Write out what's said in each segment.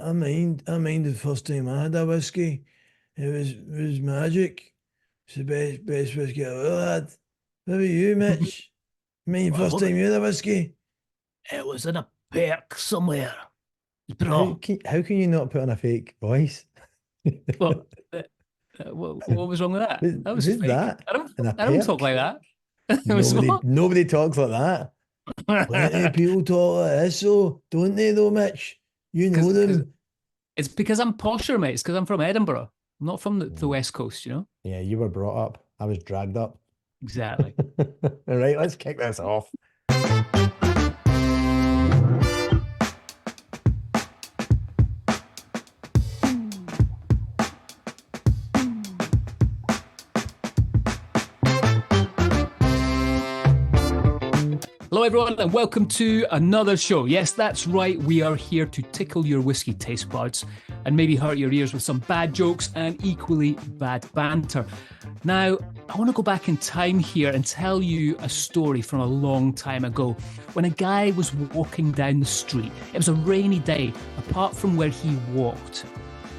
I mind the first time I had a whiskey. It was magic. It's the best whiskey I ever had. How about you, Mitch? Mind Well, first look, time you had a whiskey? it was in a perk somewhere, How bro. can how can you not put on a fake voice? Well, what was wrong with that? That was Who's fake. that? I don't, In a I don't talk perk? like that. It was Nobody what? nobody talks like that. Plenty of people talk like this, so don't they though, Mitch? You know Because them. it's because I'm posher, mate. It's because I'm from Edinburgh. I'm not from the Mm. West Coast, you know? Yeah, you were brought up. I was dragged up. Exactly. All right, let's kick this off. Hello, everyone, and welcome to another show. Yes, that's right. We are here to tickle your whiskey taste buds and maybe hurt your ears with some bad jokes and equally bad banter. Now, I want to go back in time here and tell you a story from a long time ago when a guy was walking down the street. It was a rainy day, apart from where he walked,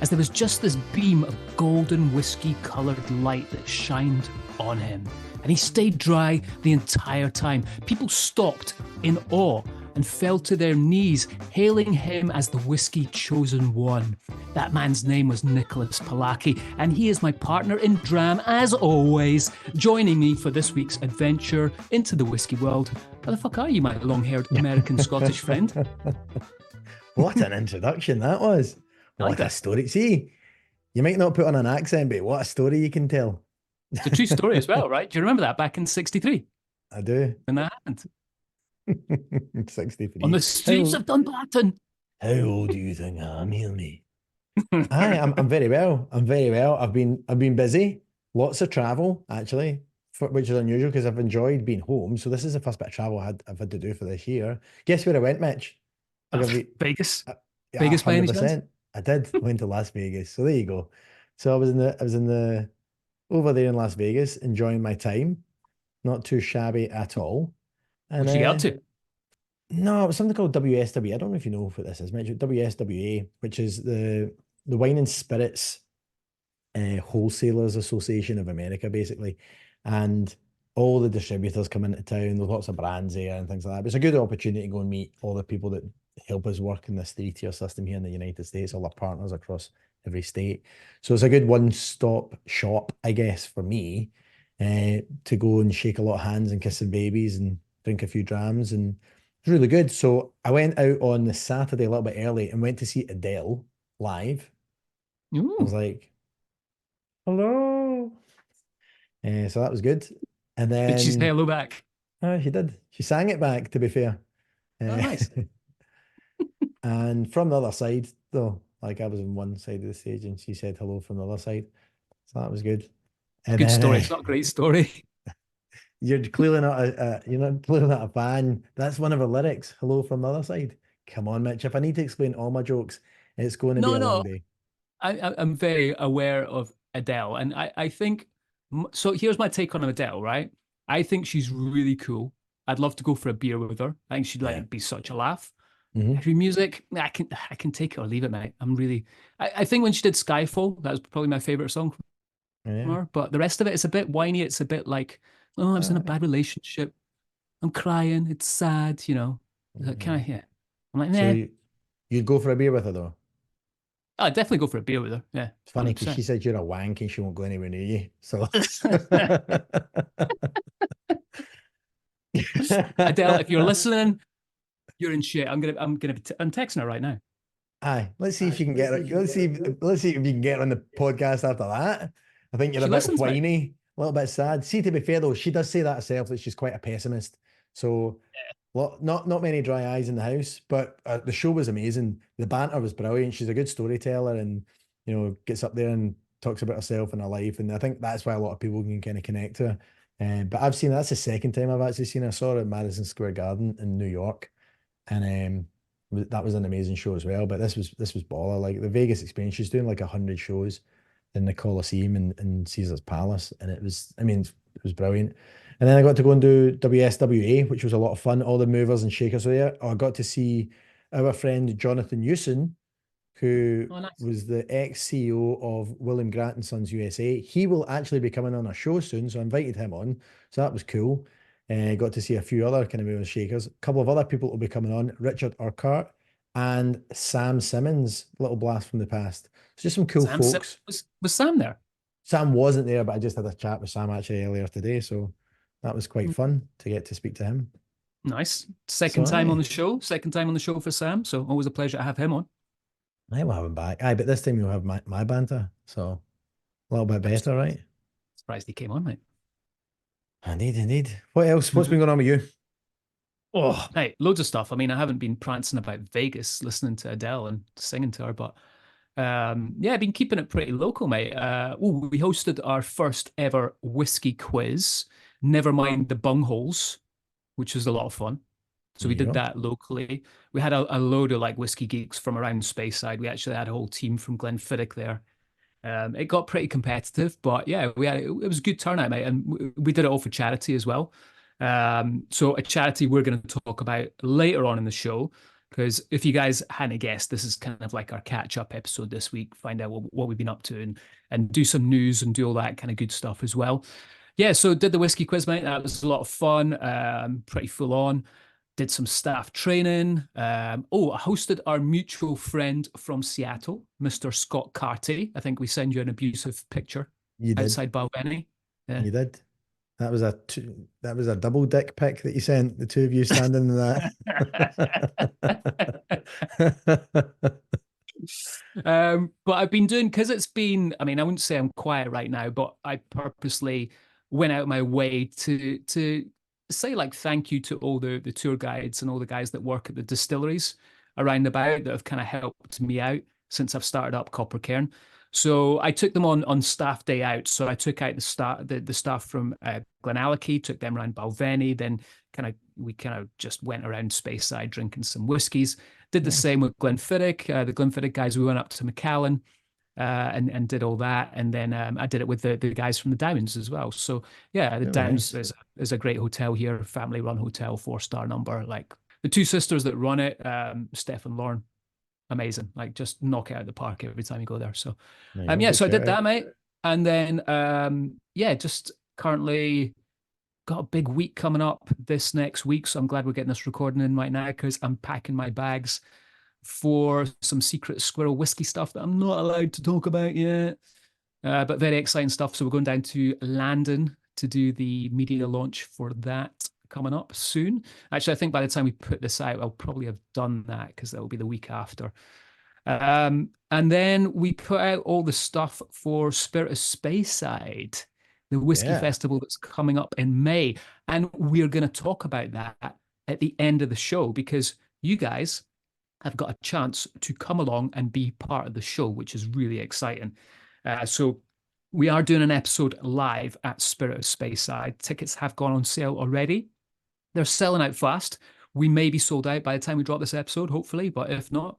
as there was just this beam of golden whiskey-coloured light that shined on him. And he stayed dry the entire time. People stopped in awe and fell to their knees, hailing him as the whiskey chosen one. That man's name was Nicholas Palaki, and he is my partner in Dram, as always, joining me for this week's adventure into the whiskey world. How the fuck are you, my long-haired American-Scottish friend? What an introduction that was. I like What a that. story. See, you might not put on an accent, but what a story you can tell. It's a true story as well, right? Do you remember that back in '63 I do. when that happened? On 63. the streets of Dunbarton. How old do you think I am, Hilmy? I'm very well. I'm very well. I've been busy. Lots of travel, actually, which is unusual because I've enjoyed being home. So this is the first bit of travel I've had to do for this year. Guess where I went, Mitch? I'll Oh, give you Vegas. yeah, Vegas by any chance? 100%. I did. Went to Las Vegas. So there you go. So I was in the over there in Las Vegas, enjoying my time. Not too shabby at all. And What'd you get up to? no, it was something called WSW. I don't know if you know what this is, Mitch. WSWA, which is the Wine and Spirits Wholesalers Association of America, basically. And all the distributors come into town. There's lots of brands there and things like that. But it's a good opportunity to go and meet all the people that help us work in this three-tier system here in the United States, all our partners across every state. So it's a good one-stop shop, I guess, for me, to go and shake a lot of hands and kiss some babies and drink a few drams. And it's really good. So I went out on the Saturday a little bit early and went to see Adele live. I was Ooh, like, hello. So that was good. And did she say then hello back? she did. She sang it back, to be fair. Oh, Uh, nice. and from the other side, though, like I was on one side of the stage and she said hello from the other side. So that was good. It's a And good then story. It's not a great story. you're not clearly not a fan. That's one of her lyrics. Hello from the other side. Come on, Mitch. If I need to explain all my jokes, it's going to be No, a long no, day. I'm very aware of Adele, and I think so. Here's my take on Adele, right? I think she's really cool. I'd love to go for a beer with her. I think she'd Yeah. like be such a laugh. Hmm. Her music, I can take it or leave it, mate. I think when she did Skyfall, that was probably my favorite song from Yeah. her. But the rest of it, it's a bit whiny. It's a bit like, oh, I was in a Uh, bad relationship. I'm crying. It's sad, you know. Can I mhm. hear? I'm like, So nah. you'd go for a beer with her though. I'd definitely go for a beer with her. Yeah, It's funny because 100%. she said you're a wank and she won't go anywhere near you. So Adele, if you're listening, you're in shit. I'm texting her right now. aye, let's see if you can get it. Let's see if you can get on the podcast after that. I think you're a She bit listens, mate. whiny, a little bit sad. See, to be fair though, she does say that herself that she's quite a pessimist. So not many dry eyes in the house, but the show was amazing. The banter was brilliant. She's a good storyteller, and gets up there and talks about herself and her life. And I think that's why a lot of people can kind of connect to her. But that's the second time I've actually seen her. I saw her at Madison Square Garden in New York, and that was an amazing show as well. But this was baller. Like the Vegas experience, she's doing like 100 shows in the Coliseum and Caesar's Palace, and I mean, it was brilliant. And then I got to go and do WSWA, which was a lot of fun. All the movers and shakers were there. Oh, I got to see our friend Jonathan Newson, who Oh, nice. was the ex-CEO of William Grant and Sons USA. He will actually be coming on a show soon, so I invited him on. So that was cool. Got to see a few other kind of movers shakers. A couple of other people will be coming on, Richard Urquhart and Sam Simmons, little blast from the past. It's just some cool folks. Was Sam there? Sam wasn't there, but I just had a chat with Sam actually earlier today, so that was quite Mm, fun to get to speak to him. nice. So Second time on aye, the show. Second time on the show for Sam. So always a pleasure to have him on. I will have him back. Aye, but this time you'll have my banter, so a little bit I'm better, right? surprised he came on, mate. Indeed, indeed. What else? What's Mhm. been going on with you? Oh, hey, loads of stuff. I mean, I haven't been prancing about Vegas listening to Adele and singing to her, but yeah, I've been keeping it pretty local, mate. We hosted our first ever whiskey quiz. Never mind the bungholes, which was a lot of fun. So There we you did go. that locally. We had a load of like whiskey geeks from around Speyside. We actually had a whole team from Glenfiddich there. It got pretty competitive, but yeah, it was a good turnout, mate, and we did it all for charity as well. So a charity we're going to talk about later on in the show, because if you guys hadn't guessed, this is kind of like our catch-up episode this week. Find out what we've been up to and do some news and do all that kind of good stuff as well. Yeah, so did the whiskey quiz, mate. That was a lot of fun. Pretty full on. Did some staff training. I hosted our mutual friend from Seattle, Mr. Scott Carty. I think we send you an abusive picture You did. outside Balvenie. Yeah. You did. That was a double dick pic that you sent, the two of you standing in that. But I've been doing because it's been. I mean, I wouldn't say I'm quiet right now, but I purposely went out of my way to say like thank you to all the tour guides and all the guys that work at the distilleries around about that have kind of helped me out since I've started up CopperCairn. So I took them on staff day out. So I took out the staff from Glenallachie, took them around Balvenie, then we kind of just went around Speyside drinking some whiskies. Did the Nice. same with Glenfiddich. The Glenfiddich guys, we went up to Macallan and did all that, and then I did it with the guys from the Downs as well. So yeah, the Really Downs nice. is a great hotel here, family run hotel, 4-star number. Like the two sisters that run it, Steph and Lauren, amazing. Like just knock it out of the park every time you go there. So There you go. yeah, Good so I shout did out. that, mate, and then yeah, just currently got a big week coming up this next week. So I'm glad we're getting this recording in right now because I'm packing my bags for some secret squirrel whiskey stuff that I'm not allowed to talk about yet. But very exciting stuff. So we're going down to Landon to do the media launch for that coming up soon. Actually, I think by the time we put this out, I'll probably have done that because that will be the week after. And then we put out all the stuff for Spirit of Speyside, the whiskey Yeah. festival that's coming up in May. And we're going to talk about that at the end of the show because you guys have got a chance to come along and be part of the show, which is really exciting. So we are doing an episode live at Spirit of Speyside. Tickets have gone on sale already. They're selling out fast. We may be sold out by the time we drop this episode, hopefully, but if not,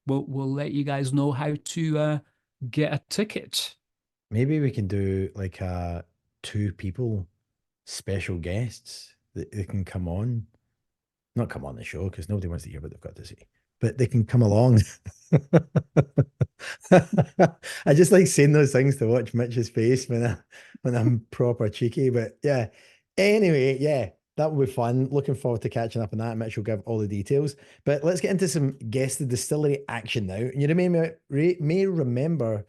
we'll let you guys know how to get a ticket. Maybe we can do like a two people special guests that they can come on. Not come on the show because nobody wants to hear what they've got to say, but they can come along. I just like saying those things to watch Mitch's face when I'm proper cheeky. But yeah, anyway, yeah, that will be fun. Looking forward to catching up on that. Mitch will give all the details. But let's get into some guested distillery action now. You may remember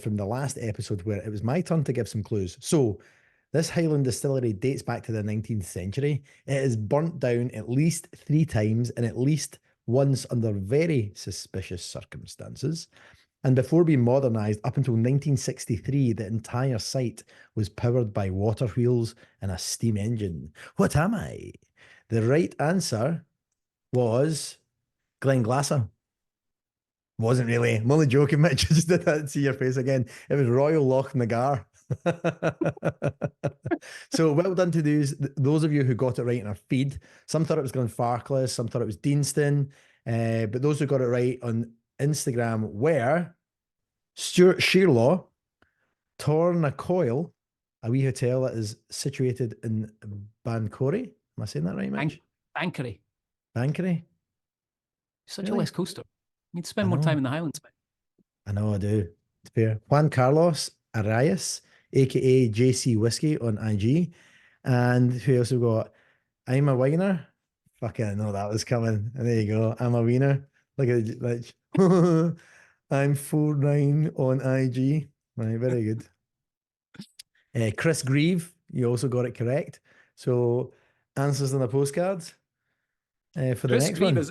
from the last episode where it was my turn to give some clues. So this Highland distillery dates back to the 19th century. It is burnt down at least 3 times and at least once under very suspicious circumstances. And before being modernised, up until 1963, the entire site was powered by water wheels and a steam engine. What am I? The right answer was Glenglasser. Wasn't really. I'm only joking, Mitch. I just did that to see your face again. It was Royal Loch Nagar. So well done to those of you who got it right in our feed. Some thought it was Glenfarclas, some thought it was Deanston, but those who got it right on Instagram were Stuart Shearlaw, Tornacoil, a wee hotel that is situated in Bancory. Am I saying that right, Mitch? Bankery. Bancory? Such a Really? West Coaster. You need to I spend more time know. in the Highlands, mate. I know I do. It's fair. Juan Carlos Arias, aka JC Whiskey on IG. And who else we got? I'm a Wiener. Fucking I know that was coming. And there you go. I'm a Wiener. Look at it, like I'm 49 on IG. Right, very good. Chris Grieve, you also got it correct. So answers on the postcards for the Chris next Grieve one.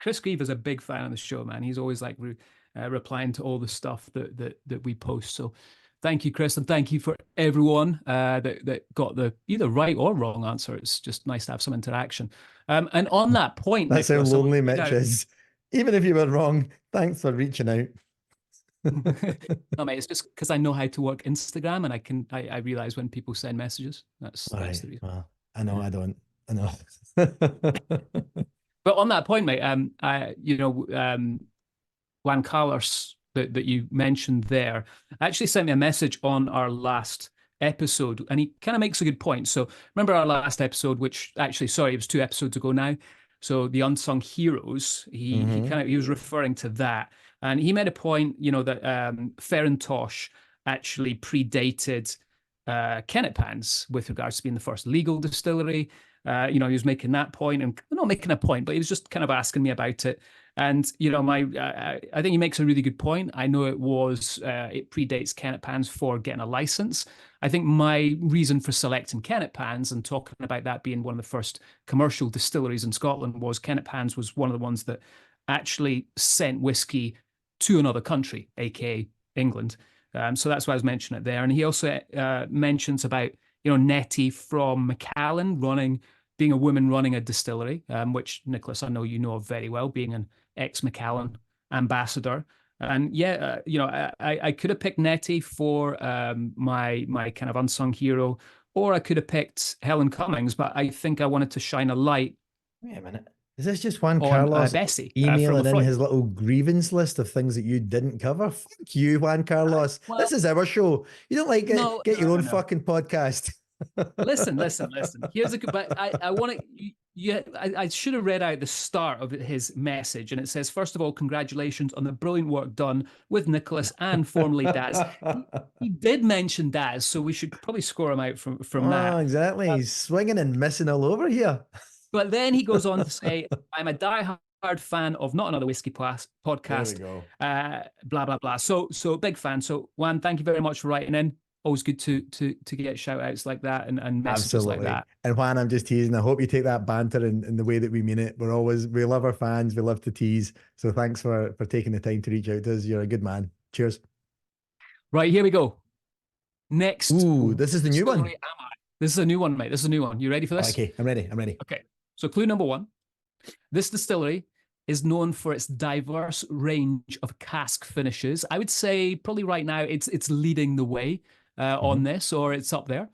Chris Grieve is a big fan of the show, man. He's always like replying to all the stuff that we post. So thank you, Chris, and thank you for everyone that got the either right or wrong answer. It's just nice to have some interaction. And on that point, That's how Nicholas, I want lonely to point Mitch out. is. Even if you were wrong, thanks for reaching out. No, mate, it's just because I know how to work Instagram, and I realize when people send messages. All That's right. the reason. Well, I know Yeah. I don't. I know. But on that point, mate, Juan Carlos that you mentioned there actually sent me a message on our last episode, and he kind of makes a good point. So remember our last episode, which actually, sorry, it was 2 episodes ago now. So the unsung heroes, he was referring to that, and he made a point, that Ferrin Tosh actually predated Kennet Pans with regards to being the first legal distillery. He was making that point, and not making a point, but he was just kind of asking me about it. And I think he makes a really good point. I know it predates Kennet Pans for getting a license. I think my reason for selecting Kennet Pans and talking about that being one of the first commercial distilleries in Scotland was Kennet Pans was one of the ones that actually sent whiskey to another country, aka England. So that's why I was mentioning it there. And he also mentions about Nettie from Macallan being a woman running a distillery, which Nicholas, I know you know of very well, being an ex-Macallan ambassador. And yeah, I could have picked Nettie for my kind of unsung hero, or I could have picked Helen Cummings, but I think I wanted to shine a light Wait a minute. Is this just Juan on Carlos Bessie from emailing in Lefroy. his little grievance list of things that you didn't cover? Fuck you, Juan Carlos. This Well, is our show. You don't like no, get your no, own no, no. fucking podcast. Listen. Here's a good, but I want to. Yeah, I should have read out the start of his message, and it says, "First of all, congratulations on the brilliant work done with Nicholas and formerly Daz." He did mention Daz, so we should probably score him out from Oh, that. exactly. Uh, He's swinging and missing all over here. but then he goes on to say, "I'm a diehard fan of Not Another Whiskey There we podcast." go. Blah blah blah. So big fan. So Juan, thank you very much for writing in. Always good to get shout outs like that and messages like Absolutely. that. And Juan, I'm just teasing. I hope you take that banter in the way that we mean it. We love our fans. We love to tease. So thanks for taking the time to reach out to us. You're a good man. Cheers. Right, here we go. Next Ooh, this is the new one. distillery am I? This is a new one, mate. This is a new one. You ready for this? Okay, I'm ready. I'm ready. Okay. So clue number one. This distillery is known for its diverse range of cask finishes. I would say probably right now it's leading the way on this, or it's up there.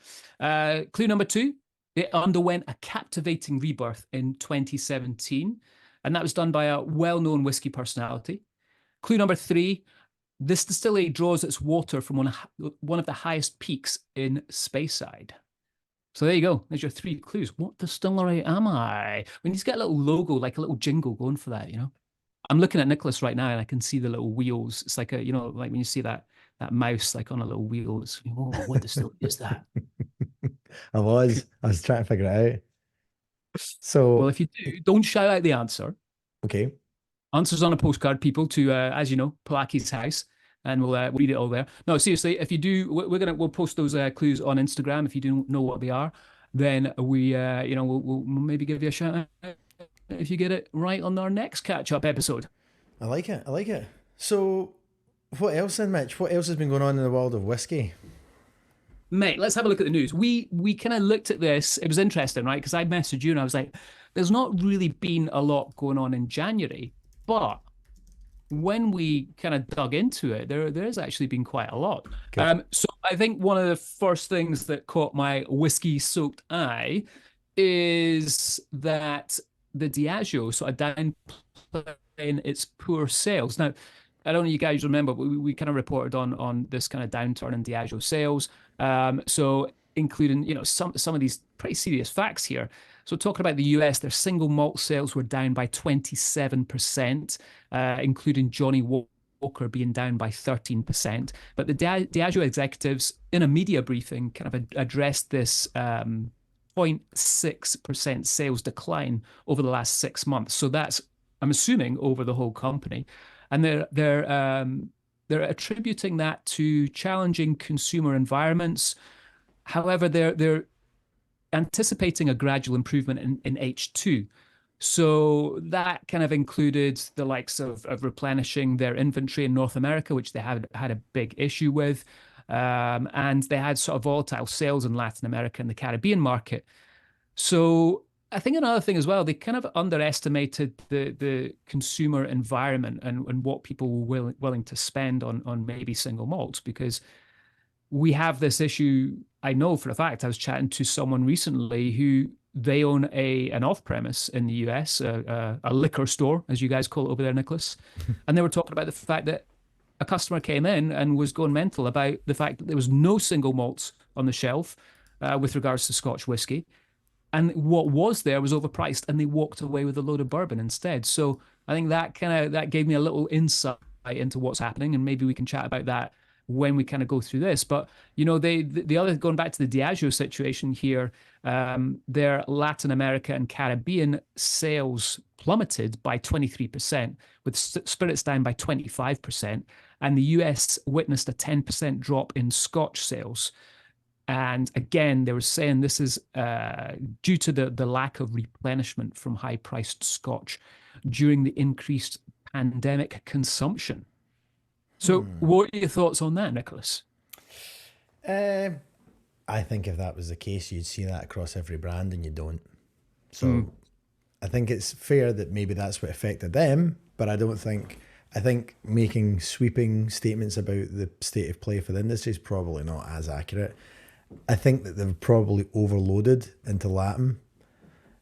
Clue number two. It underwent a captivating rebirth in 2017, and that was done by a well-known whiskey personality. Clue number three. This distillery draws its water from one of the highest peaks in Speyside. So there you go. There's your three clues. What distillery am I? We need to get a little logo, like a little jingle going for that, I'm looking at Nicholas right now and I can see the little wheels. It's like like when you see that mouse like on a little wheel. It's, what distillery is that? I was trying to figure it out. Well, So, if you do, don't shout out the answer. okay. Answers on a postcard, people, to as you know, Palaki's house, and we'll read it all there. No, seriously, if you do, we'll post those clues on Instagram. If you do know what they are, then we'll maybe give you a shout out if you get it right on our next catch up episode. I like it. I like it. So, what else then, Mitch? What else has been going on in the world of whiskey? Mate, let's have a look at the news. We kind of looked at this. It was interesting, right? Because I messaged you and I was like, "There's not really been a lot going on in January." But when we kind of dug into it, there's actually been quite a lot. So I think one of the first things that caught my whiskey-soaked eye is that the Diageo sort of downplaying its poor sales. Now, I don't know if you guys remember, but we kind of reported on this kind of downturn in Diageo sales. So including, some of these pretty serious facts here. So talking about the US, their single malt sales were down by 27%, including Johnny Walker being down by 13%. But the Diageo executives in a media briefing kind of addressed this 0.6% sales decline over the last 6 months. So that's, I'm assuming, over the whole company. And they're attributing that to challenging consumer environments. However, they're anticipating a gradual improvement in H2. So that kind of included the likes of replenishing their inventory in North America, which they had a big issue with. And they had sort of volatile sales in Latin America and the Caribbean market. So I think another thing as well, they kind of underestimated the consumer environment and what people were willing to spend on maybe single malts, because we have this issue. I know for a fact, I was chatting to someone recently who they own an off-premise in the US, a liquor store, as you guys call it over there, Nicholas. And they were talking about the fact that a customer came in and was going mental about the fact that there was no single malts on the shelf with regards to Scotch whiskey. And what was there was overpriced, and they walked away with a load of bourbon instead. So I think that gave me a little insight into what's happening, and maybe we can chat about that when we kind of go through this. But the other, going back to the Diageo situation here, their Latin America and Caribbean sales plummeted by 23%, with spirits down by 25%, and the US witnessed a 10% drop in Scotch sales. And again, they were saying this is due to the lack of replenishment from high-priced Scotch during the increased pandemic consumption. So what are your thoughts on that, Nicholas? I think if that was the case, you'd see that across every brand, and you don't. So I think it's fair that maybe that's what affected them, but I think making sweeping statements about the state of play for the industry is probably not as accurate. I think that they've probably overloaded into Latin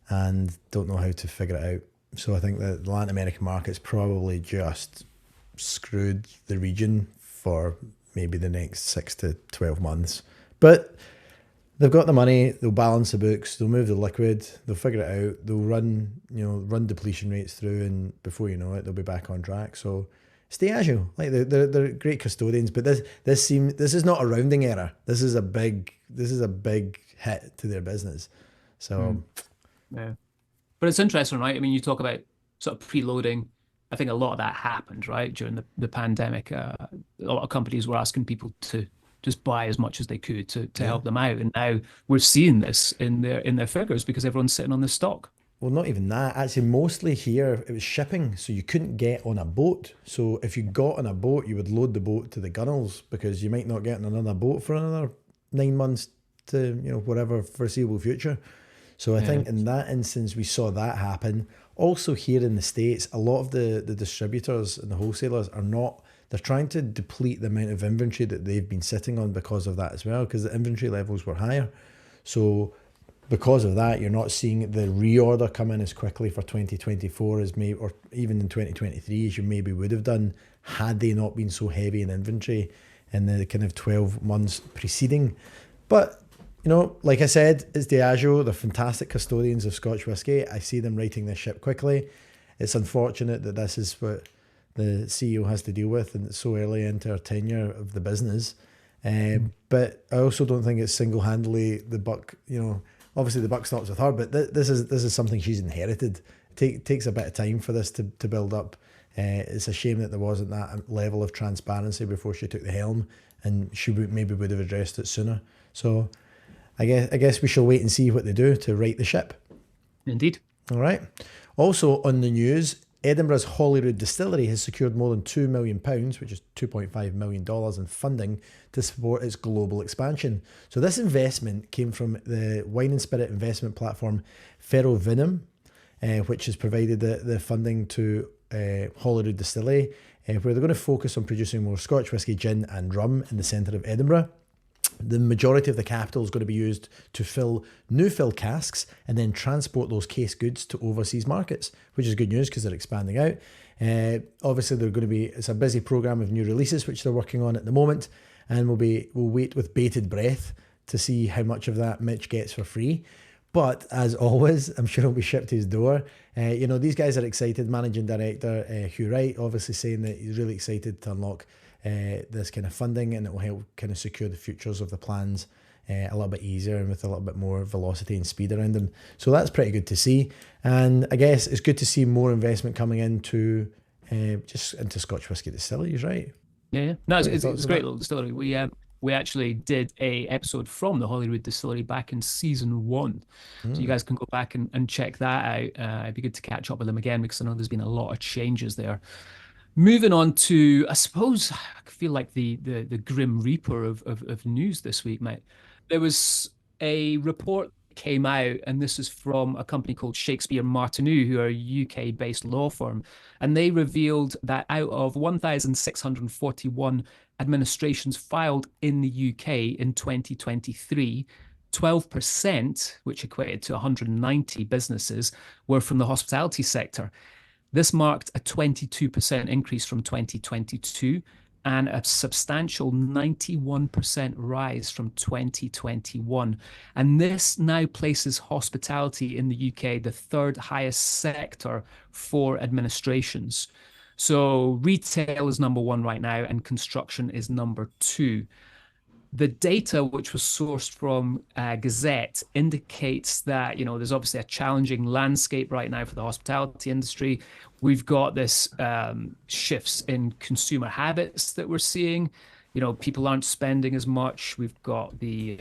and don't know how to figure it out. So I think that the Latin American market's probably just screwed the region for maybe the next 6 to 12 months. But they've got the money, they'll balance the books, they'll move the liquid, they'll figure it out, they'll run depletion rates through, and before you know it, they'll be back on track. So it's Diageo. Like they're great custodians, but this is not a rounding error. This is a big hit to their business. So yeah. But it's interesting, right? I mean, you talk about sort of preloading. I think a lot of that happened, right, during the pandemic. A lot of companies were asking people to just buy as much as they could to help them out, and now we're seeing this in their figures because everyone's sitting on the stock. Well, not even that. Actually, mostly here it was shipping, so you couldn't get on a boat. So if you got on a boat, you would load the boat to the gunnels because you might not get on another boat for another 9 months to whatever foreseeable future. So I think in that instance we saw that happen. Also here in the States, a lot of the distributors and the wholesalers they're trying to deplete the amount of inventory that they've been sitting on because of that as well, because the inventory levels were higher. So because of that, you're not seeing the reorder come in as quickly for 2024 as maybe, or even in 2023 as you maybe would have done had they not been so heavy in inventory in the kind of 12 months preceding. But like I said, it's Diageo. They're fantastic custodians of Scotch whisky. I see them righting this ship quickly. It's unfortunate that this is what the CEO has to deal with, and it's so early into her tenure of the business. But I also don't think it's single-handedly the buck. Obviously the buck stops with her, but this is something she's inherited. It takes a bit of time for this to build up. It's a shame that there wasn't that level of transparency before she took the helm, and she would have addressed it sooner. So I guess we shall wait and see what they do to right the ship. Indeed. All right. Also on the news, Edinburgh's Holyrood Distillery has secured more than £2 million, which is $2.5 million in funding to support its global expansion. So this investment came from the wine and spirit investment platform Ferrovinum, which has provided the funding to Holyrood Distillery, where they're going to focus on producing more Scotch whisky, gin and rum in the centre of Edinburgh. The majority of the capital is going to be used to fill new fill casks and then transport those case goods to overseas markets, which is good news because they're expanding out. Obviously, it's a busy programme of new releases which they're working on at the moment, and we'll wait with bated breath to see how much of that Mitch gets for free. But as always, I'm sure it'll be shipped to his door. These guys are excited. Managing Director Hugh Wright obviously saying that he's really excited to unlock this kind of funding, and it will help kind of secure the futures of the plans a little bit easier and with a little bit more velocity and speed around them. So that's pretty good to see. And I guess it's good to see more investment coming into just into Scotch whisky distilleries, right? Yeah. No, it's a great little distillery. We actually did a episode from the Holyrood Distillery back in season 1. So you guys can go back and check that out. It'd be good to catch up with them again, because I know there's been a lot of changes there. Moving on to, I suppose, I feel like the grim reaper of news this week, mate. There was a report that came out, and this is from a company called Shakespeare Martineau, who are a UK-based law firm, and they revealed that out of 1,641 administrations filed in the UK in 2023, 12%, which equated to 190 businesses, were from the hospitality sector. This marked a 22% increase from 2022 and a substantial 91% rise from 2021. And this now places hospitality in the UK the third highest sector for administrations. So retail is number 1 right now, and construction is number 2. The data, which was sourced from Gazette, indicates that, there's obviously a challenging landscape right now for the hospitality industry. We've got this shifts in consumer habits that we're seeing. People aren't spending as much. We've got the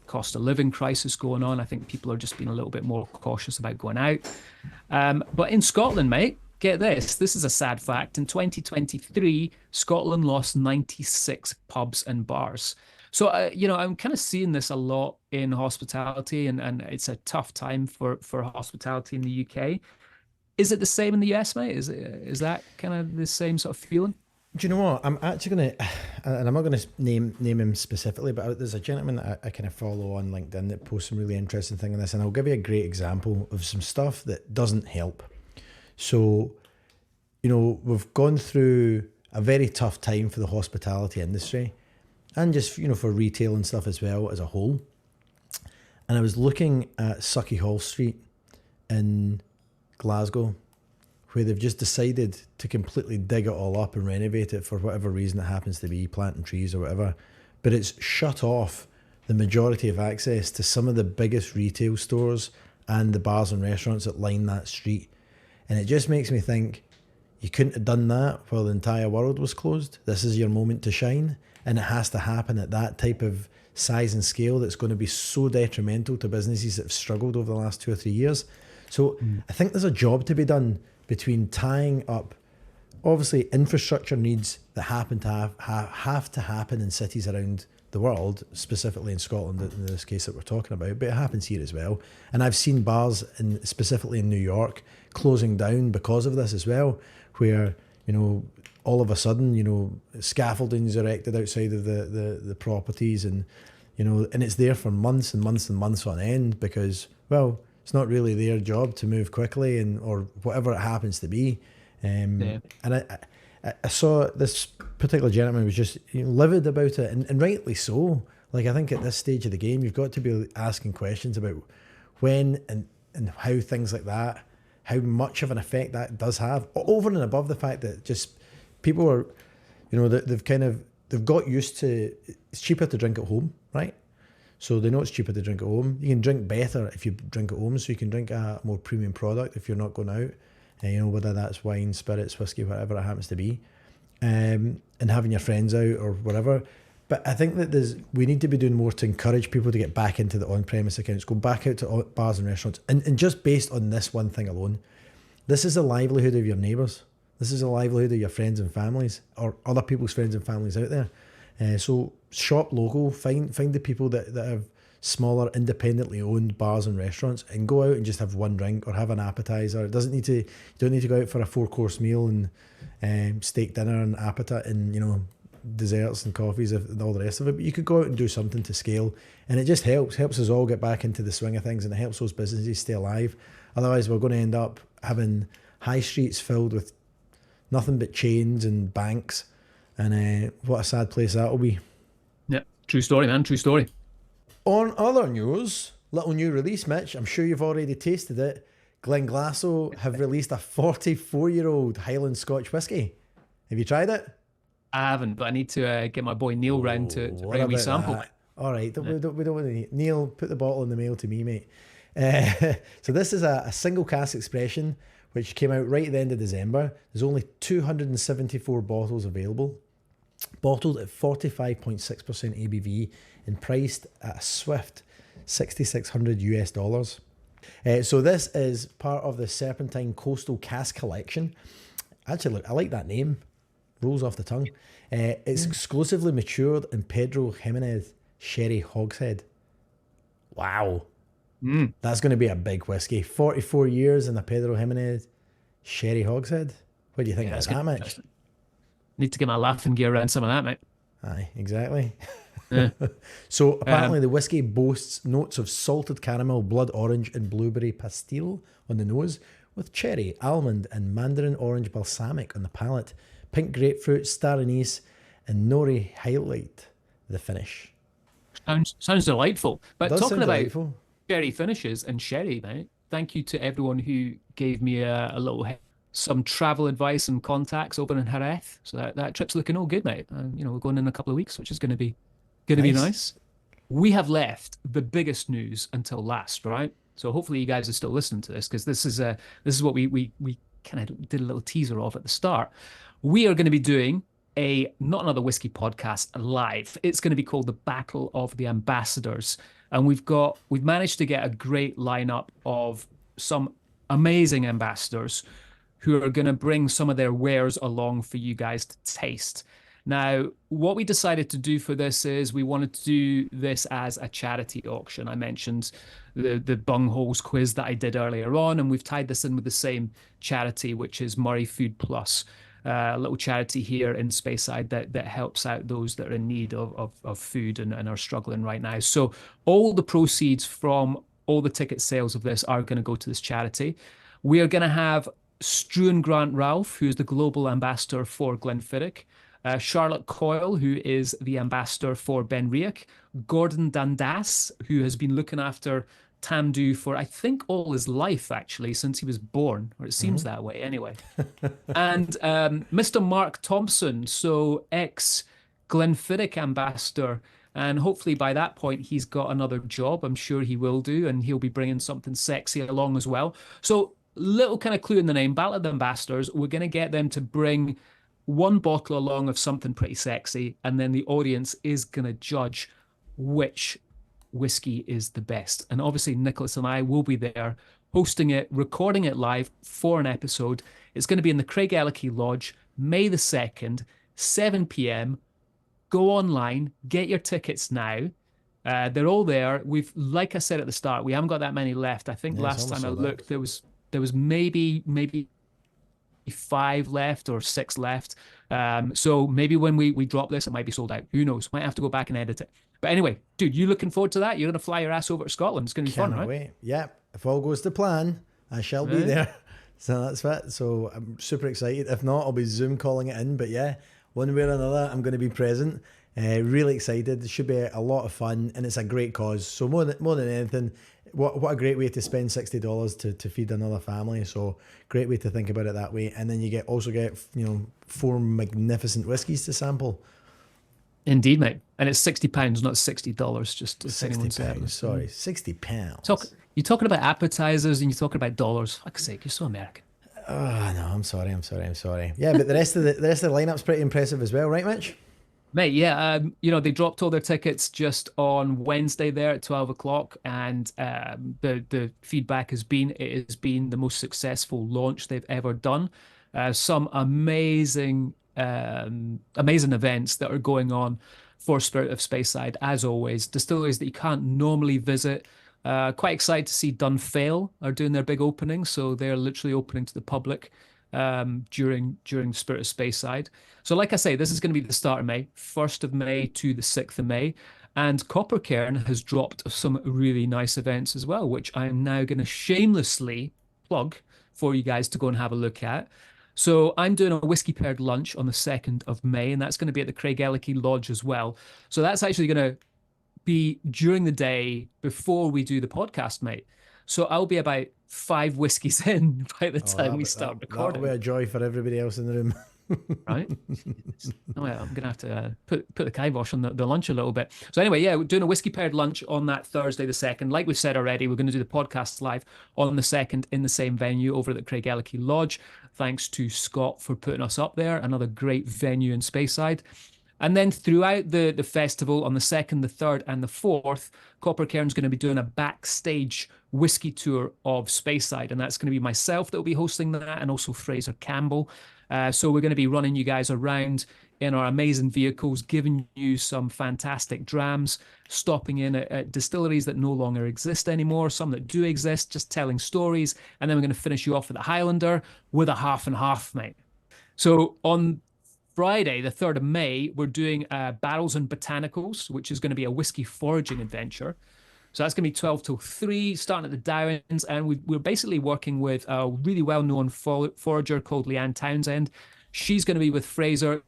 cost of living crisis going on. I think people are just being a little bit more cautious about going out. But in Scotland, mate, get this. This is a sad fact. In 2023, Scotland lost 96 pubs and bars. So, I'm kind of seeing this a lot in hospitality, and it's a tough time for hospitality in the UK. Is it the same in the US, mate? Is that kind of the same sort of feeling? Do you know what? I'm actually going to, and I'm not going to name him specifically, but there's a gentleman that I kind of follow on LinkedIn that posts some really interesting thing on this, and I'll give you a great example of some stuff that doesn't help. So, we've gone through a very tough time for the hospitality industry, and just, for retail and stuff as well as a whole. And I was looking at Sucky Hall Street in Glasgow, where they've just decided to completely dig it all up and renovate it for whatever reason it happens to be, planting trees or whatever. But it's shut off the majority of access to some of the biggest retail stores and the bars and restaurants that line that street. And it just makes me think, you couldn't have done that while the entire world was closed. This is your moment to shine. And it has to happen at that type of size and scale that's going to be so detrimental to businesses that have struggled over the last 2 or 3 years. So I think there's a job to be done between tying up, obviously, infrastructure needs that have to happen in cities around the world, specifically in Scotland in this case that we're talking about, but it happens here as well. And I've seen bars, specifically in New York, closing down because of this as well, where, all of a sudden, scaffolding is erected outside of the properties, and and it's there for months and months and months on end because, well, it's not really their job to move quickly or whatever it happens to be. And I saw this particular gentleman was just livid about it, and rightly so. Like, I think at this stage of the game, you've got to be asking questions about when and how things like that, how much of an effect that does have, over and above the fact that just people are, they've got used to, it's cheaper to drink at home, right? So they know it's cheaper to drink at home. You can drink better if you drink at home, so you can drink a more premium product if you're not going out, whether that's wine, spirits, whiskey, whatever it happens to be, and having your friends out or whatever. But I think that we need to be doing more to encourage people to get back into the on-premise accounts, go back out to bars and restaurants, and just based on this one thing alone, this is the livelihood of your neighbours. This is the livelihood of your friends and families, or other people's friends and families out there. So shop local, find the people that have smaller, independently owned bars and restaurants, and go out and just have one drink or have an appetizer. You don't need to go out for a 4-course meal and steak dinner and appetite and desserts and coffees and all the rest of it. But you could go out and do something to scale, and it just helps us all get back into the swing of things, and it helps those businesses stay alive. Otherwise, we're going to end up having high streets filled with nothing but chains and banks, and what a sad place that will be. Yeah, true story, man. True story. On other news, little new release, Mitch. I'm sure you've already tasted it. Glenglassaugh have released a 44-year-old Highland Scotch whiskey. Have you tried it? I haven't, but I need to get my boy Neil round to What bring a wee about sample. that? All right, we don't want to. Neil, put the bottle in the mail to me, mate. So this is a single cask expression which came out right at the end of December. There's only 274 bottles available, bottled at 45.6% ABV and priced at a swift $6,600 US. So this is part of the Serpentine Coastal Cask Collection. Actually, look, I like that name. Rolls off the tongue. It's exclusively matured in Pedro Jimenez Sherry Hogshead. Wow. That's going to be a big whiskey. 44 years in the Pedro Jimenez Sherry Hogshead. What do you think about that, Mitch? Need to get my laughing gear around some of that, mate. Aye, exactly. Yeah. So apparently the whiskey boasts notes of salted caramel, blood orange and blueberry pastille on the nose, with cherry, almond and mandarin orange balsamic on the palate, pink grapefruit, star anise and nori highlight the finish. Sounds delightful. But talking about delightful. Sherry finishes and sherry, mate, thank you to everyone who gave me a little some travel advice and contacts over in Jerez. So that trip's looking all good, mate. We're going in a couple of weeks, which is going to be nice. We have left the biggest news until last, right? So hopefully you guys are still listening to this, because this is what we kind of did a little teaser of at the start. We are going to be doing not another whiskey podcast live. It's going to be called the Battle of the Ambassadors, and we've managed to get a great lineup of some amazing ambassadors who are going to bring some of their wares along for you guys to taste. Now, what we decided to do for this is we wanted to do this as a charity auction. I mentioned the Bungholes quiz that I did earlier on, and we've tied this in with the same charity, which is Murray Food Plus, a little charity here in Speyside that helps out those that are in need of food and are struggling right now. So all the proceeds from all the ticket sales of this are going to go to this charity. We are going to have Struan Grant Ralph, who is the global ambassador for Glenfiddich, Charlotte Coyle, who is the ambassador for Benriach, Gordon Dundas, who has been looking after Tamdhu for, I think, all his life, actually, since he was born, or it seems that way anyway. And Mr. Mark Thompson, so ex-Glenfiddich ambassador, and hopefully by that point he's got another job. I'm sure he will do, and he'll be bringing something sexy along as well. So little kind of clue in the name, Battle of the Ambassadors. We're going to get them to bring one bottle along of something pretty sexy, and then the audience is going to judge which whiskey is the best. And obviously Nicholas and I will be there hosting it, recording it live for an episode. It's going to be in the Craig Ellicky Lodge, May the 2nd, 7 p.m. Go online, get your tickets now. They're all there. Like I said at the start, we haven't got that many left. I think last time I looked, there was maybe 5 left or 6 left. So maybe when we drop this, it might be sold out. Who knows? Might have to go back and edit it. But anyway, dude, you looking forward to that? You're going to fly your ass over to Scotland. It's going to be fun, right? Wait. Yep. If all goes to plan, I shall be there. So that's it. So I'm super excited. If not, I'll be Zoom calling it in. But yeah, one way or another, I'm going to be present. Really excited. It should be a lot of fun, and it's a great cause. So more than anything, what a great way to spend $60 to feed another family. So great way to think about it that way. And then you also get 4 magnificent whiskies to sample. Indeed, mate. And it's £60, not $60. Just if anyone's £60. Sorry, £60. You're talking about appetizers and you're talking about dollars. Like I say, you're so American. Oh no, I'm sorry. Yeah, but the rest of the lineup's pretty impressive as well, right, Mitch? Mate, yeah, they dropped all their tickets just on Wednesday there at 12 o'clock, and the feedback has been the most successful launch they've ever done. Some amazing events that are going on for Spirit of Speyside, as always. Distilleries that you can't normally visit. Quite excited to see Dunfail are doing their big opening, so they're literally opening to the public during Spirit of Speyside. So like I say, this is going to be the start of May, 1st of May to the 6th of May. And CopperCairn has dropped some really nice events as well, which I am now going to shamelessly plug for you guys to go and have a look at. So I'm doing a whiskey paired lunch on the 2nd of May, and that's going to be at the Craig Ellicky Lodge as well. So that's actually going to be during the day before we do the podcast, mate. So I'll be about 5 whiskeys in by the time we start recording. That'll be a joy for everybody else in the room. Right? Oh, yeah, I'm gonna have to put the kibosh on the lunch a little bit. So anyway, yeah, we're doing a whiskey paired lunch on that Thursday the 2nd. Like we've said already, we're going to do the podcast live on the 2nd in the same venue over at the Craigellachie Lodge. Thanks to Scott for putting us up there. Another great venue in Speyside. And then throughout the festival on the 2nd, the 3rd, and the 4th, CopperCairn's going to be doing a backstage whiskey tour of Speyside. And that's going to be myself that will be hosting that, and also Fraser Campbell. So we're going to be running you guys around in our amazing vehicles, giving you some fantastic drams, stopping in at distilleries that no longer exist anymore, some that do exist, just telling stories. And then we're going to finish you off at the Highlander with a half and half, mate. So on Friday, the 3rd of May, we're doing Barrels and Botanicals, which is going to be a whiskey foraging adventure. So that's going to be 12 till 3, starting at the Downs. And we're basically working with a really well-known forager called Leanne Townsend. She's going to be with Fraser.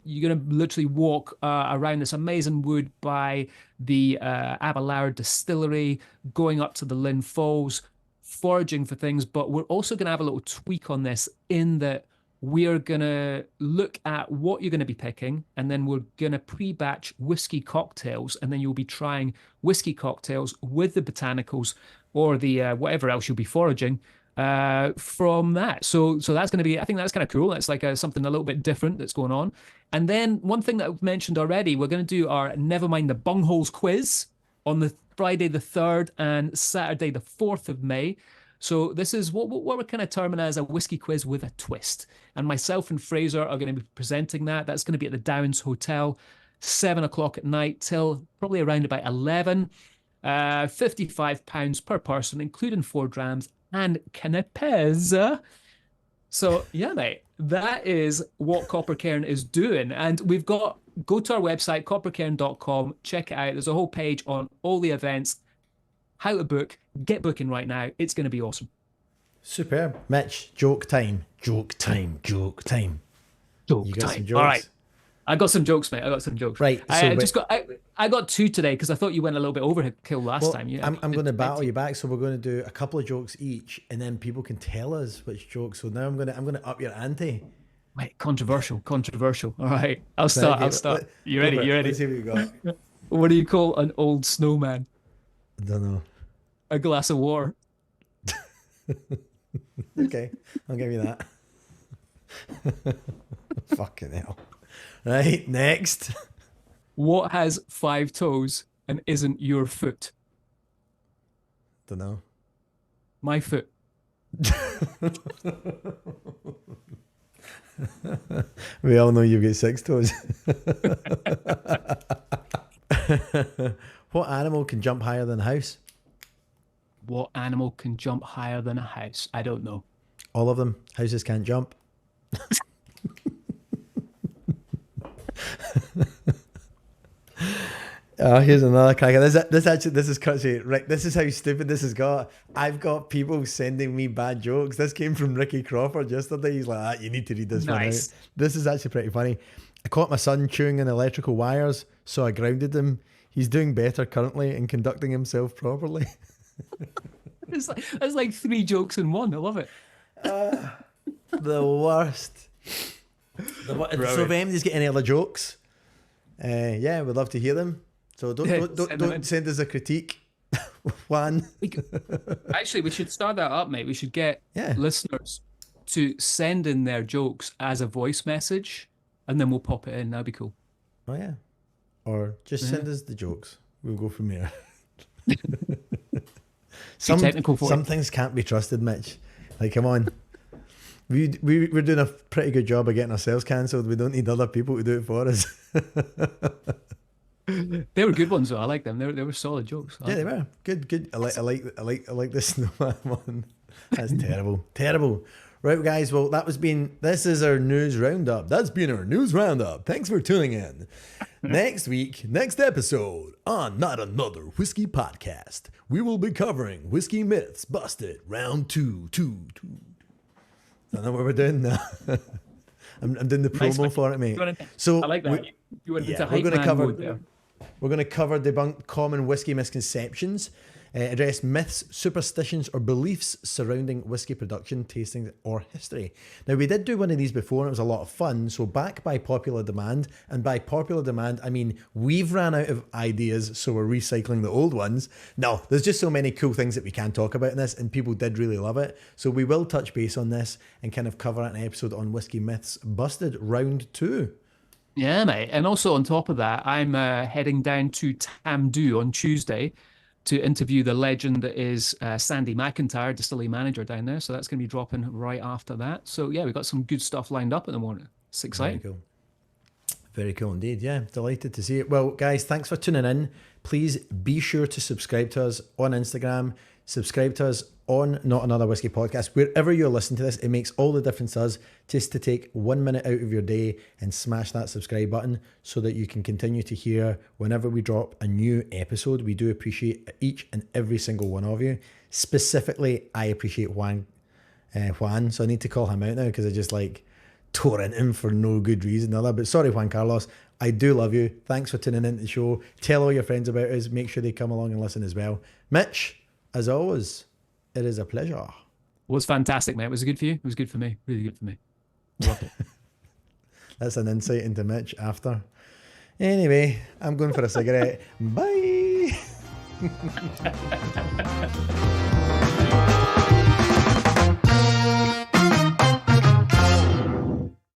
You're going to literally walk around this amazing wood by the Abelard Distillery, going up to the Lynn Falls, foraging for things. But we're also going to have a little tweak on this in that we're going to look at what you're going to be picking, and then we're going to pre-batch whiskey cocktails, and then you'll be trying whiskey cocktails with the botanicals or the whatever else you'll be foraging from that. So that's going to be, I think that's kind of cool. That's like something a little bit different that's going on. And then one thing that I've mentioned already, we're going to do our Never Mind the Bungholes quiz on the Friday the 3rd and Saturday the 4th of May. So this is what we're kind of terming as a whiskey quiz with a twist. And myself and Fraser are going to be presenting that. That's going to be at the Downs Hotel, 7 o'clock at night till probably around about 11. £55 per person, including 4 drams and canapes. So yeah, mate, that is what CopperCairn is doing. And we've got, go to our website, coppercairn.com, check it out. There's a whole page on all the events, how to book, get booking right now. It's going to be awesome. Superb. Mitch, joke time. Joke time. Joke time. Joke you got time. some jokes? All right. I got some jokes, mate. I got some jokes. Right. So I got 2 today because I thought you went a little bit overkill last time. Yeah. I'm going to battle you back, so we're going to do a couple of jokes each, and then people can tell us which jokes. So now I'm going to up your ante. Wait, controversial. All right. I'll start. You ready? Let's see what you got. What do you call an old snowman? I don't know. A glass of water. Okay, I'll give you that. Fucking hell. Right, next. What has 5 toes and isn't your foot? Don't know. My foot. We all know you've got 6 toes. What animal can jump higher than a house? What animal can jump higher than a house? I don't know. All of them. Houses can't jump. Here's another cracker. This is crazy. Rick, this is how stupid this has got. I've got people sending me bad jokes. This came from Ricky Crawford yesterday. He's like, you need to read this one out. This is actually pretty funny. I caught my son chewing on electrical wires, so I grounded him. He's doing better currently and conducting himself properly. That's like 3 jokes in one. I love it. The worst. So if anybody's got any other jokes, yeah, we'd love to hear them. So don't send us a critique. One. Actually, we should start that up, mate. We should get listeners to send in their jokes as a voice message, and then we'll pop it in. That'd be cool. Oh yeah. Or just send us the jokes. We'll go from there. Some things can't be trusted, Mitch. Like, come on. We're doing a pretty good job of getting ourselves cancelled. We don't need other people to do it for us. They were good ones, though. I like them. They were solid jokes. Yeah, they were good. I like this snowman one. That's terrible. Right, guys. Well, this is our news roundup. That's been our news roundup. Thanks for tuning in. Next week, next episode on Not Another Whiskey Podcast, we will be covering Whiskey Myths Busted Round 2. I don't know what we're doing now. I'm doing the promo for it, mate. So I like that. You went into hype man mode there. We're going to cover debunked common whiskey misconceptions, address myths, superstitions, or beliefs surrounding whiskey production, tasting, or history. Now, we did do one of these before, and it was a lot of fun. So, back by popular demand, and by popular demand, I mean we've ran out of ideas, so we're recycling the old ones. No, there's just so many cool things that we can talk about in this, and people did really love it. So, we will touch base on this and kind of cover an episode on Whiskey Myths Busted Round 2. Yeah, mate. And also on top of that, I'm heading down to Tamdhu on Tuesday to interview the legend that is Sandy McIntyre, distillery manager down there. So that's going to be dropping right after that. So yeah, we've got some good stuff lined up at the morning. It's exciting. Very cool. Very cool indeed. Yeah, delighted to see it. Well, guys, thanks for tuning in. Please be sure to subscribe to us on Instagram. Subscribe to us on Not Another Whiskey Podcast. Wherever you're listening to this, it makes all the difference to us just to take 1 minute out of your day and smash that subscribe button so that you can continue to hear whenever we drop a new episode. We do appreciate each and every single one of you. Specifically, I appreciate Juan. So I need to call him out now because I just tore into him for no good reason. But sorry, Juan Carlos. I do love you. Thanks for tuning into the show. Tell all your friends about us. Make sure they come along and listen as well. Mitch, as always, it is a pleasure. It was fantastic, mate. Was it good for you? It was good for me. Really good for me. Loved it. That's an insight into Mitch after. Anyway, I'm going for a cigarette. Bye.